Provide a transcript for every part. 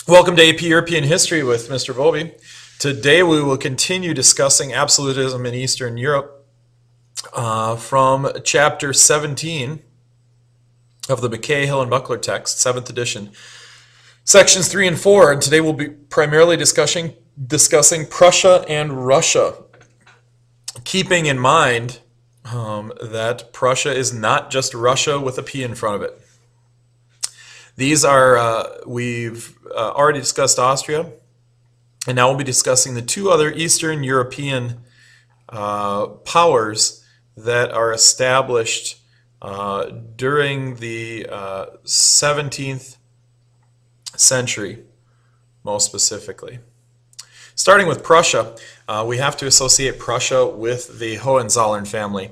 Welcome to AP European History with Mr. Bobby. Today we will continue discussing absolutism in Eastern Europe from chapter 17 of the McKay, Hill, and Buckler text, 7th edition, sections 3 and 4. And today we'll be primarily discussing Prussia and Russia, keeping in mind that Prussia is not just Russia with a P in front of it. These are, we've already discussed Austria, and now we'll be discussing the two other Eastern European powers that are established during the 17th century, most specifically. Starting with Prussia, we have to associate Prussia with the Hohenzollern family.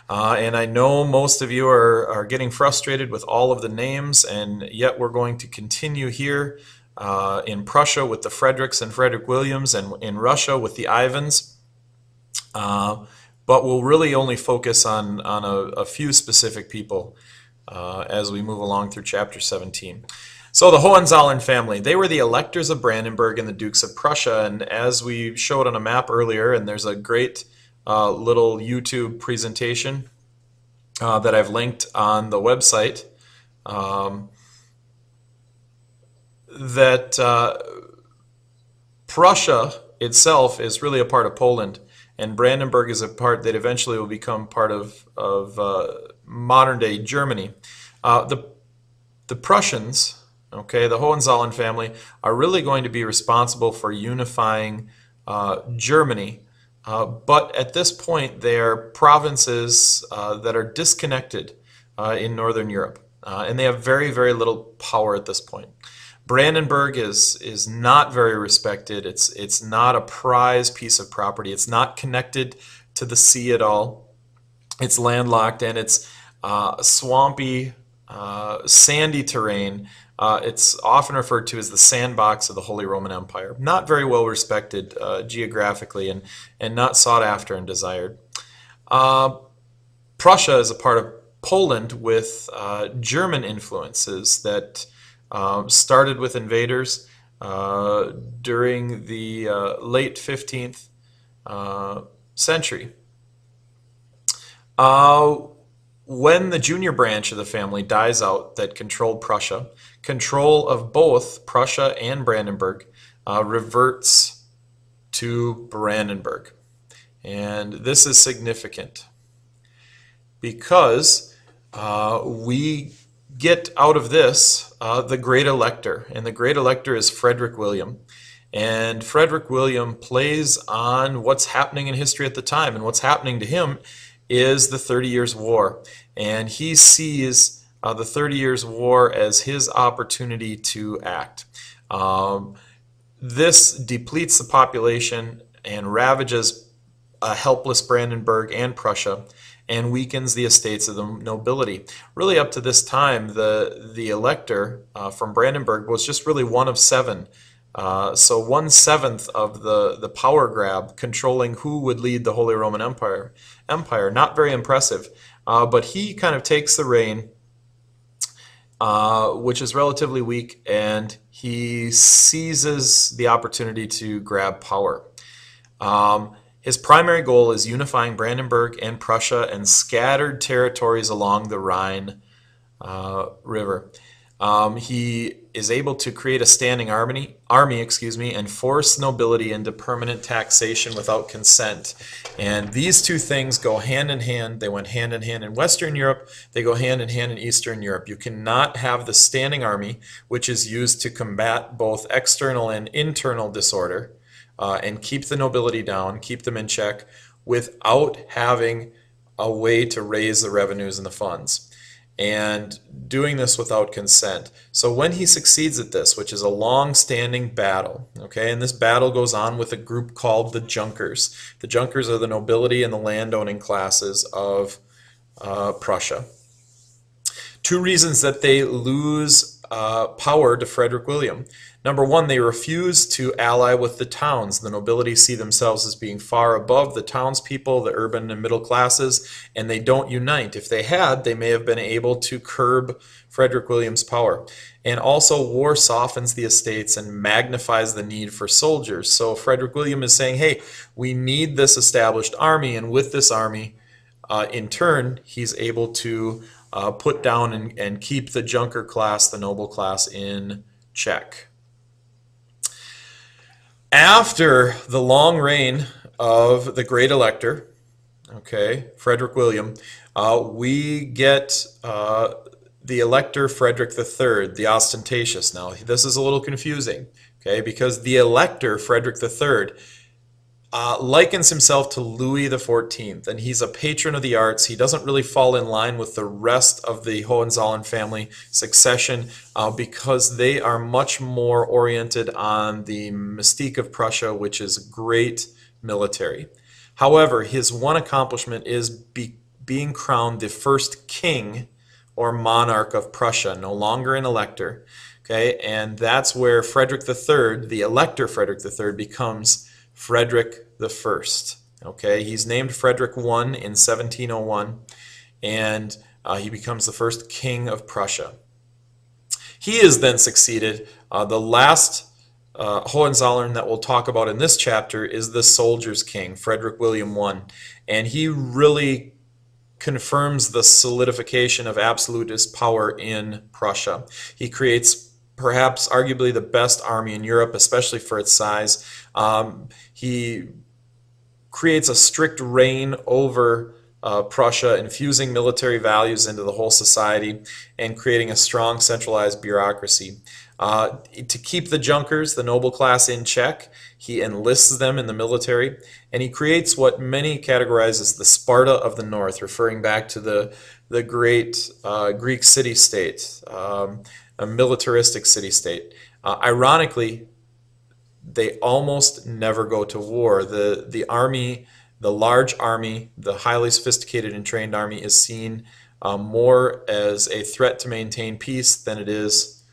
And I know most of you are getting frustrated with all of the names, and yet we're going to continue here in Prussia with the Fredericks and Frederick Williams, and in Russia with the Ivans. But we'll really only focus on a few specific people as we move along through chapter 17. So the Hohenzollern family, they were the electors of Brandenburg and the Dukes of Prussia, and as we showed on a map earlier, and there's a great little YouTube presentation that I've linked on the website, that Prussia itself is really a part of Poland, and Brandenburg is a part that eventually will become part of modern-day Germany. The Prussians, okay, the Hohenzollern family, are really going to be responsible for unifying Germany. But at this point, they are provinces that are disconnected in Northern Europe, and they have very, very little power at this point. Brandenburg is not very respected. It's not a prized piece of property. It's not connected to the sea at all. It's landlocked, and it's swampy, sandy terrain. It's often referred to as the sandbox of the Holy Roman Empire. Not very well respected geographically, and not sought after and desired. Prussia is a part of Poland with German influences that started with invaders during the late 15th century. When the junior branch of the family dies out that controlled Prussia, control of both Prussia and Brandenburg reverts to Brandenburg. And this is significant because we get out of this the Great Elector, and the Great Elector is Frederick William. And Frederick William plays on what's happening in history at the time, and what's happening to him is the 30 Years' War. And he sees the 30 Years' War as his opportunity to act. This depletes the population and ravages helpless Brandenburg and Prussia, and weakens the estates of the nobility. Really, up to this time, the elector from Brandenburg was just really one of seven. So 1/7 of the power grab, controlling who would lead the Holy Roman Empire. Not very impressive, but he kind of takes the reign, which is relatively weak, and he seizes the opportunity to grab power. His primary goal is unifying Brandenburg and Prussia and scattered territories along the Rhine River. He is able to create a standing army, and force nobility into permanent taxation without consent. And these two things go hand in hand. They went hand in hand in Western Europe. They go hand in hand in Eastern Europe. You cannot have the standing army, which is used to combat both external and internal disorder, and keep the nobility down, keep them in check, without having a way to raise the revenues and the funds, and doing this without consent. So when he succeeds at this, which is a long-standing battle, okay, and this battle goes on with a group called the Junkers. The Junkers are the nobility and the landowning classes of Prussia. Two reasons that they lose power to Frederick William. Number one, they refuse to ally with the towns. The nobility see themselves as being far above the townspeople, the urban and middle classes, and they don't unite. If they had, they may have been able to curb Frederick William's power. And also, war softens the estates and magnifies the need for soldiers. So Frederick William is saying, hey, we need this established army, and with this army, in turn, he's able to put down and keep the junker class, the noble class, in check. After the long reign of the great elector, okay, Frederick William, we get the elector Frederick III, the ostentatious. Now, this is a little confusing, okay, because the elector Frederick III likens himself to Louis XIV, and he's a patron of the arts. He doesn't really fall in line with the rest of the Hohenzollern family succession because they are much more oriented on the mystique of Prussia, which is great military. However, his one accomplishment is being crowned the first king or monarch of Prussia, no longer an elector. Okay, and that's where Frederick III, the elector Frederick III, becomes Frederick the First. Okay, he's named Frederick I in 1701, and he becomes the first king of Prussia. He is then succeeded. The last Hohenzollern that we'll talk about in this chapter is the soldiers' king, Frederick William I, and he really confirms the solidification of absolutist power in Prussia. He creates perhaps arguably the best army in Europe, especially for its size. He creates a strict reign over Prussia, infusing military values into the whole society and creating a strong centralized bureaucracy. To keep the junkers, the noble class, in check, he enlists them in the military, and he creates what many categorize as the Sparta of the North, referring back to the great Greek city-state, a militaristic city-state. Ironically, they almost never go to war. The army, the large army, the highly sophisticated and trained army is seen more as a threat to maintain peace than it is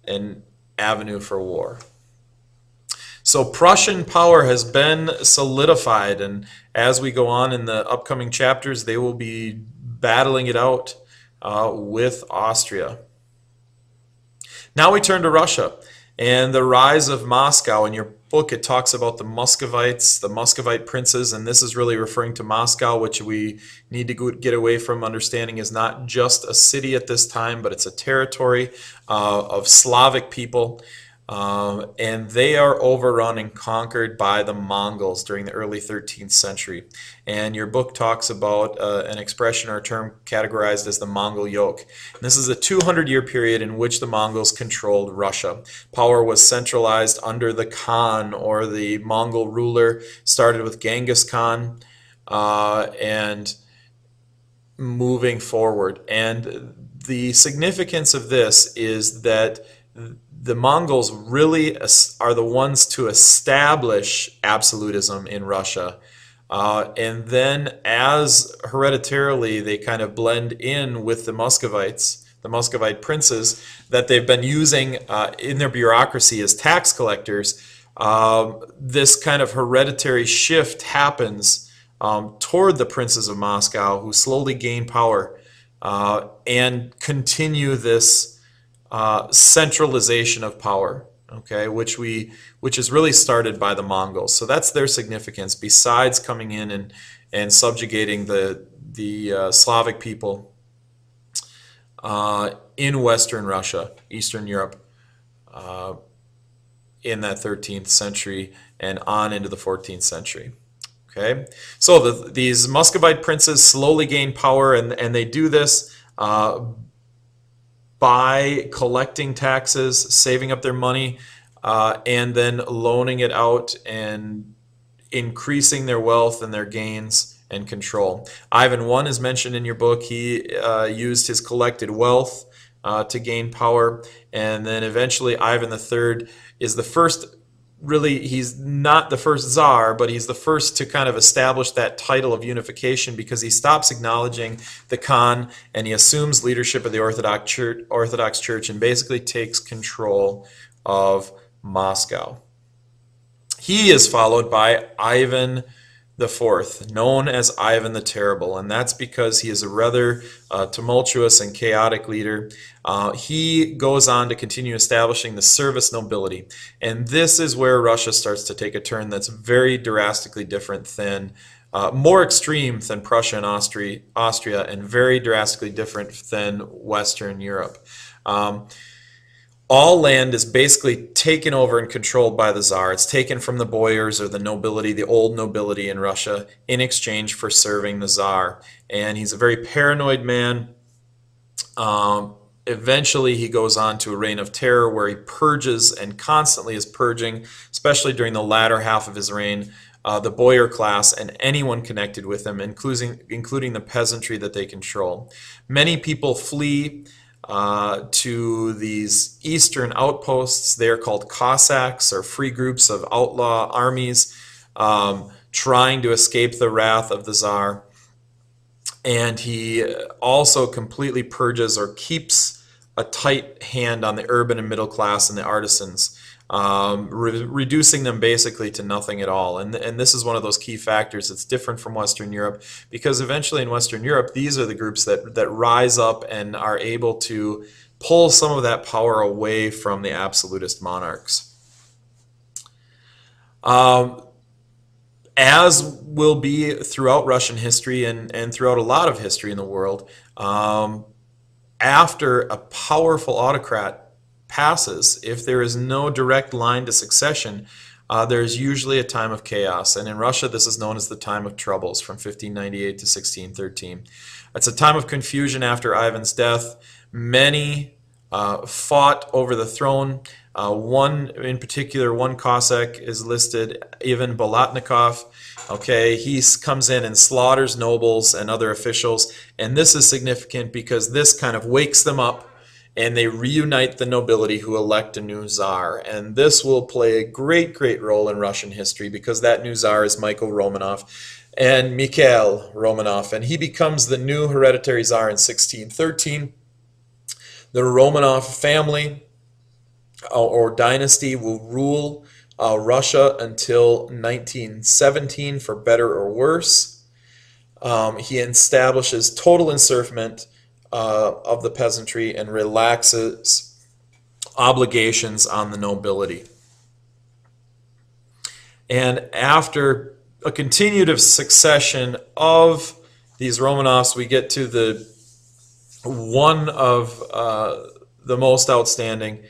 an avenue for war. So Prussian power has been solidified, and as we go on in the upcoming chapters, they will be battling it out with Austria. Now we turn to Russia and the rise of Moscow. In your book, it talks about the Muscovites, the Muscovite princes, and this is really referring to Moscow, which we need to get away from understanding is not just a city at this time, but it's a territory of Slavic people. And they are overrun and conquered by the Mongols during the early 13th century. And your book talks about an expression or a term categorized as the Mongol yoke. And this is a 200-year period in which the Mongols controlled Russia. Power was centralized under the Khan, or the Mongol ruler, started with Genghis Khan and moving forward. And the significance of this is that the Mongols really are the ones to establish absolutism in Russia. And then as hereditarily they kind of blend in with the Muscovites, the Muscovite princes, that they've been using in their bureaucracy as tax collectors, this kind of hereditary shift happens toward the princes of Moscow, who slowly gain power and continue this centralization of power, okay, which is really started by the Mongols. So that's their significance, besides coming in and subjugating the Slavic people in Western Russia, Eastern Europe, in that 13th century and on into the 14th century. Okay, so these Muscovite princes slowly gain power, and they do this by collecting taxes, saving up their money, and then loaning it out and increasing their wealth and their gains and control. Ivan I is mentioned in your book. He used his collected wealth to gain power, and then eventually Ivan III is the first really, he's not the first czar, but he's the first to kind of establish that title of unification, because he stops acknowledging the Khan and he assumes leadership of the Orthodox Church and basically takes control of Moscow. He is followed by Ivan the Fourth, known as Ivan the Terrible, and that's because he is a rather tumultuous and chaotic leader. He goes on to continue establishing the service nobility, and this is where Russia starts to take a turn that's very drastically different than, more extreme than Prussia and Austria, and very drastically different than Western Europe. All land is basically taken over and controlled by the Tsar. It's taken from the boyars or the nobility, the old nobility in Russia, in exchange for serving the Tsar. And he's a very paranoid man. Eventually, he goes on to a reign of terror where he purges and constantly is purging, especially during the latter half of his reign, the boyar class and anyone connected with him, including the peasantry that they control. Many people flee to these eastern outposts. They are called Cossacks, or free groups of outlaw armies trying to escape the wrath of the Tsar. And he also completely purges or keeps a tight hand on the urban and middle class and the artisans, reducing them basically to nothing at all. And this is one of those key factors that's different from Western Europe, because eventually in Western Europe, these are the groups that rise up and are able to pull some of that power away from the absolutist monarchs. As will be throughout Russian history and throughout a lot of history in the world, after a powerful autocrat passes, if there is no direct line to succession, there is usually a time of chaos. And in Russia, this is known as the time of troubles from 1598 to 1613. It's a time of confusion after Ivan's death. Many fought over the throne. One in particular, one Cossack is listed, Ivan Bolotnikov. Okay, he comes in and slaughters nobles and other officials, and this is significant because this kind of wakes them up, and they reunite the nobility who elect a new czar. And this will play a great, great role in Russian history, because that new czar is Michael Romanov and Mikhail Romanov, and he becomes the new hereditary czar in 1613. The Romanov family or dynasty will rule Russia until 1917, for better or worse. He establishes total encirclement of the peasantry and relaxes obligations on the nobility. And after a continued succession of these Romanovs, we get to the one of the most outstanding,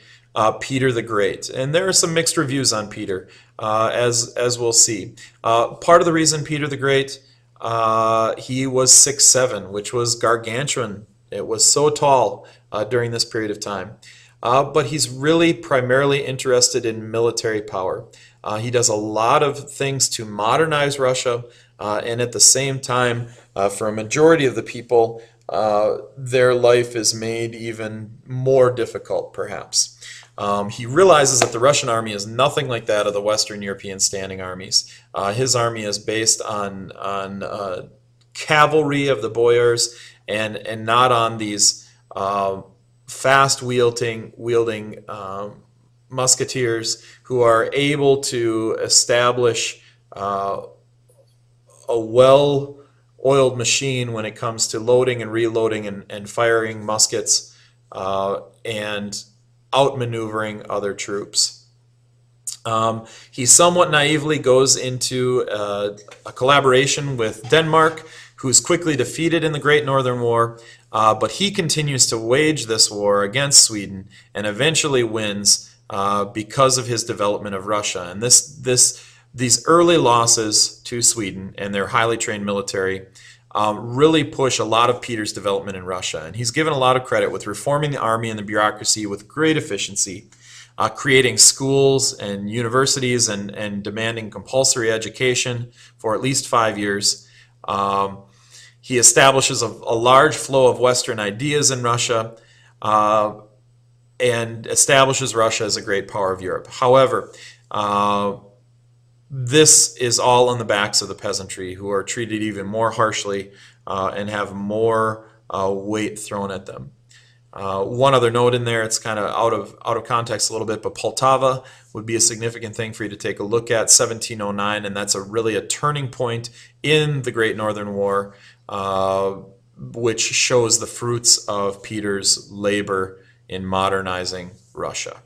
Peter the Great. And there are some mixed reviews on Peter, as we'll see. Part of the reason Peter the Great, he was 6'7", which was gargantuan. It was so tall during this period of time. But he's really primarily interested in military power. He does a lot of things to modernize Russia, and at the same time, for a majority of the people, their life is made even more difficult, perhaps. He realizes that the Russian army is nothing like that of the Western European standing armies. His army is based on cavalry of the boyars, and not on these fast-wielding musketeers who are able to establish a well-oiled machine when it comes to loading and reloading and firing muskets and outmaneuvering other troops. He somewhat naively goes into a collaboration with Denmark, who's quickly defeated in the Great Northern War, but he continues to wage this war against Sweden and eventually wins because of his development of Russia. And these early losses to Sweden and their highly trained military really push a lot of Peter's development in Russia. And he's given a lot of credit with reforming the army and the bureaucracy with great efficiency, creating schools and universities and demanding compulsory education for at least 5 years. He establishes a large flow of Western ideas in Russia and establishes Russia as a great power of Europe. However, This is all on the backs of the peasantry, who are treated even more harshly and have more weight thrown at them. One other note in there, it's kind of out of context a little bit, but Poltava would be a significant thing for you to take a look at, 1709, and that's really a turning point in the Great Northern War, which shows the fruits of Peter's labor in modernizing Russia.